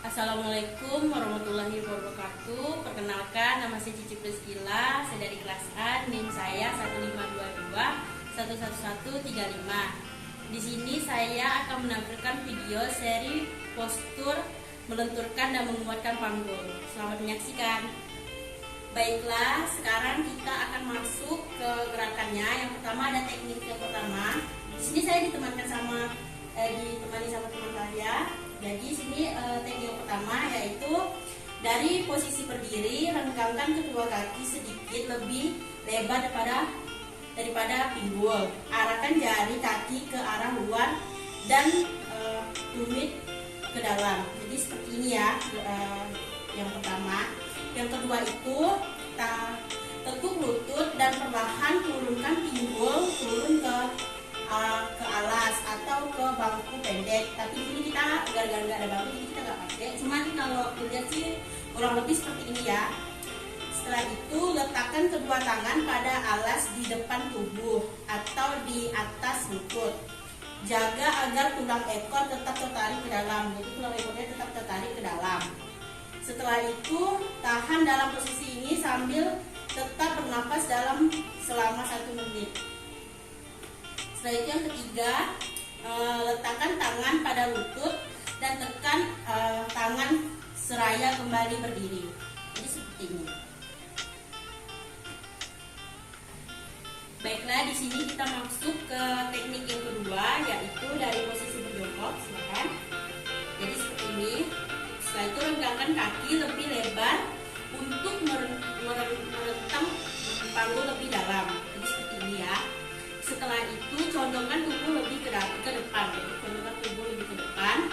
Assalamualaikum warahmatullahi wabarakatuh. Perkenalkan, nama saya Cici Priscila. Saya dari kelas A. NIM saya 1522111135. Di sini saya akan menampilkan video seri postur melenturkan dan menguatkan panggul. Selamat menyaksikan. Baiklah, sekarang kita akan masuk ke gerakannya. Yang pertama ada teknik yang pertama. Di sini saya ditemani sama teman saya. Jadi sini teknik yang pertama yaitu dari posisi berdiri, renggangkan kedua kaki sedikit lebih lebar daripada pinggul. Arahkan jari kaki ke arah luar dan tumit ke dalam. Jadi seperti ini ya, yang pertama. Yang kedua itu tekuk lutut dan perlahan turunkan pinggul turun ke alas atau ke bangku pendek. Tapi ini kita gara-gara nggak ada bangku jadi kita nggak pakai. Cuman kalau dilihat sih kurang lebih seperti ini ya. Setelah itu letakkan kedua tangan pada alas di depan tubuh atau di atas lutut. Jaga agar tulang ekor tetap tertarik ke dalam. Jadi tulang ekornya tetap tertarik ke dalam. Setelah itu tahan dalam posisi ini sambil tetap bernapas selama 1 menit. Setelah itu yang ketiga, letakkan tangan pada lutut dan tekan tangan seraya kembali berdiri. Jadi seperti ini. Baiklah, di sini kita masuk ke teknik yang kedua, yaitu dari posisi berjongkok. Silakan. Jadi seperti ini. Setelah itu renggangkan kaki lebih lebar untuk merentang panggul lebih dalam. Jadi seperti ini ya. Setelah itu condongkan tubuh lebih ke depan. Jadi condongkan tubuh lebih ke depan.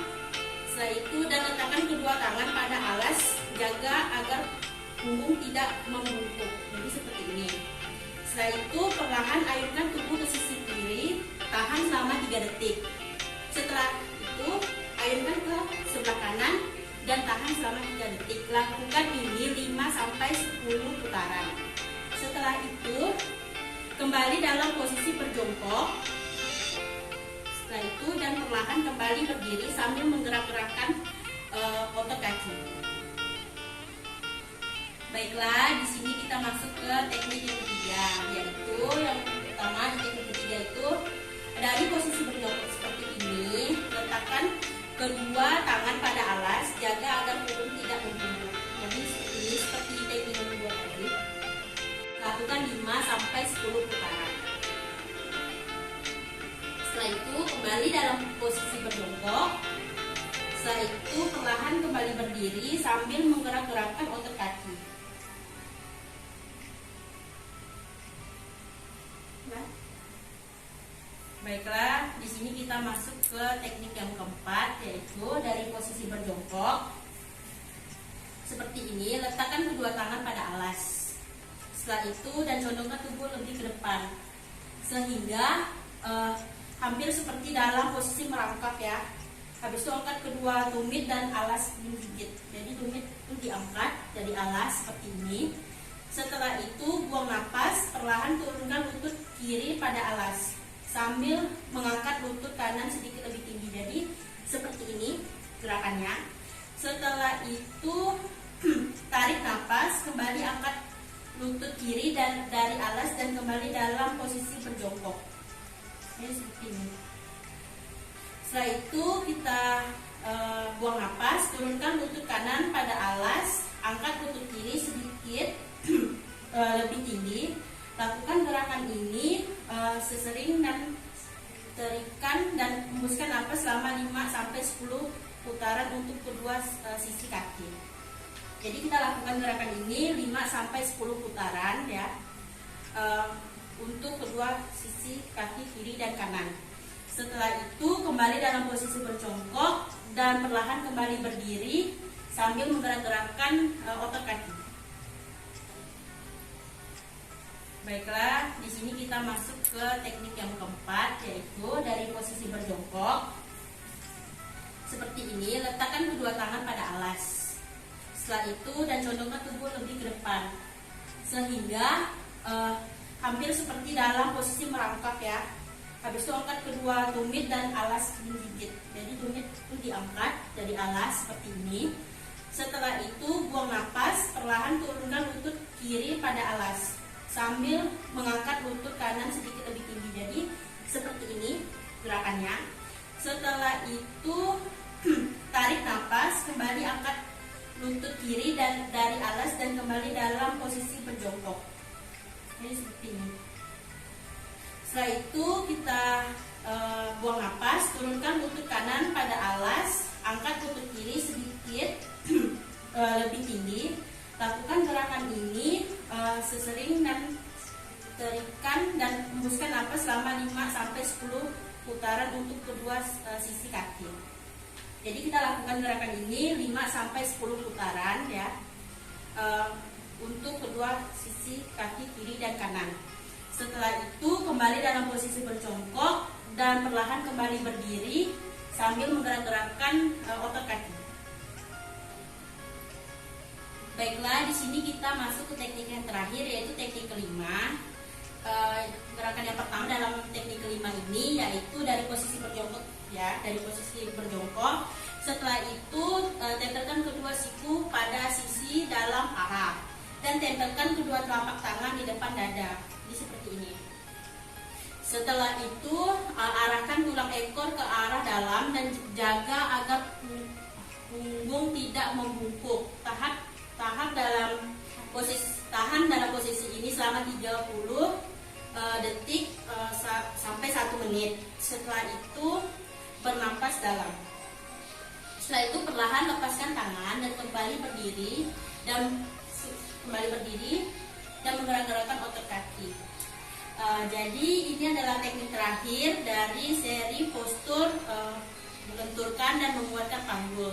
Setelah itu dan letakkan kedua tangan pada alas. Jaga agar punggung tidak membungkuk. Jadi seperti ini. Setelah itu perlahan ayunkan tubuh ke sisi kiri. Tahan selama 3 detik. Setelah itu ayunkan ke sebelah kanan dan tahan selama 3 detik. Lakukan ini 5-10 putaran. Setelah itu kembali dalam posisi berjongkok. Setelah itu dan perlahan kembali berdiri sambil menggerak-gerakkan otot kaki. Baiklah, di sini kita masuk ke teknik yang ketiga, yaitu yang pertama di teknik ketiga itu dari posisi berjongkok seperti ini. Letakkan kedua tangan pada alas, jaga agar punggung tidak membungkuk. Jadi seperti teknik yang kedua tadi. Lakukan 5-10 putaran. Setelah itu kembali dalam posisi berjongkok. Setelah itu perlahan kembali berdiri sambil menggerak-gerakkan otot kaki. Baiklah, di sini kita masuk ke teknik yang keempat, yaitu dari posisi berjongkok. Seperti ini, letakkan kedua tangan pada alas. Setelah itu dan condongkan tubuh lebih ke depan sehingga hampir seperti dalam posisi merangkak ya. Habis itu angkat kedua tumit dan alas menggigit. Jadi tumit itu diangkat dari alas seperti ini. Setelah itu buang napas, perlahan turunkan lutut kiri pada alas sambil mengangkat lutut kanan sedikit lebih tinggi. Jadi seperti ini gerakannya. Setelah itu tarik napas, kembali angkat lutut kiri dan dari alas dan kembali dalam posisi berjongkok. Ini seperti ini. Setelah itu kita buang napas, turunkan lutut kanan pada alas, angkat lutut kiri sedikit lebih tinggi. Lakukan gerakan ini sesering dan terikan dan hembuskan napas selama 5-10 putaran untuk kedua sisi kaki. Jadi kita lakukan gerakan ini 5-10 putaran ya, untuk kedua sisi kaki kiri dan kanan. Setelah itu kembali dalam posisi berjongkok dan perlahan kembali berdiri sambil menggerak-gerakkan otot kaki. Baiklah, di sini kita masuk ke teknik yang keempat, yaitu dari posisi berjongkok. Seperti ini, letakkan kedua tangan pada alas. Setelah itu dan condongkan tubuh lebih ke depan sehingga hampir seperti dalam posisi merangkak ya. Habis itu angkat kedua tumit dan alas menggigit. Jadi tumit itu diangkat dari alas seperti ini. Setelah itu buang napas, perlahan turunkan lutut kiri pada alas sambil mengangkat lutut kanan sedikit lebih tinggi. Jadi seperti ini gerakannya. Setelah itu tarik napas, kembali angkat lutut kiri dan dari alas dan kembali dalam posisi berjongkok. Jadi seperti ini. Setelah itu kita buang napas, turunkan lutut kanan pada alas, angkat lutut kiri sedikit lebih tinggi. Lakukan gerakan ini sesering dan terikan dan hembuskan napas selama 5-10 putaran untuk kedua sisi kaki. Jadi kita lakukan gerakan ini 5-10 putaran ya, untuk kedua sisi kaki kiri dan kanan. Setelah itu kembali dalam posisi berjongkok dan perlahan kembali berdiri sambil menggerak-gerakkan otot kaki. Baiklah, di sini kita masuk ke teknik yang terakhir, yaitu teknik kelima. Gerakan yang pertama dalam teknik kelima ini yaitu dari posisi berjongkok ya, dari posisi berjongkok. Setelah itu tempelkan kedua siku pada sisi dalam paha dan tempelkan kedua telapak tangan di depan dada. Jadi seperti ini. Setelah itu arahkan tulang ekor ke arah dalam dan jaga agar punggung tidak membungkuk. Tahan dalam posisi ini selama 30 detik sampai 1 menit. Setelah itu bernapas dalam. Setelah itu perlahan lepaskan tangan dan kembali berdiri dan menggerak-gerakkan otot kaki. Jadi ini adalah teknik terakhir dari seri postur melenturkan dan menguatkan panggul.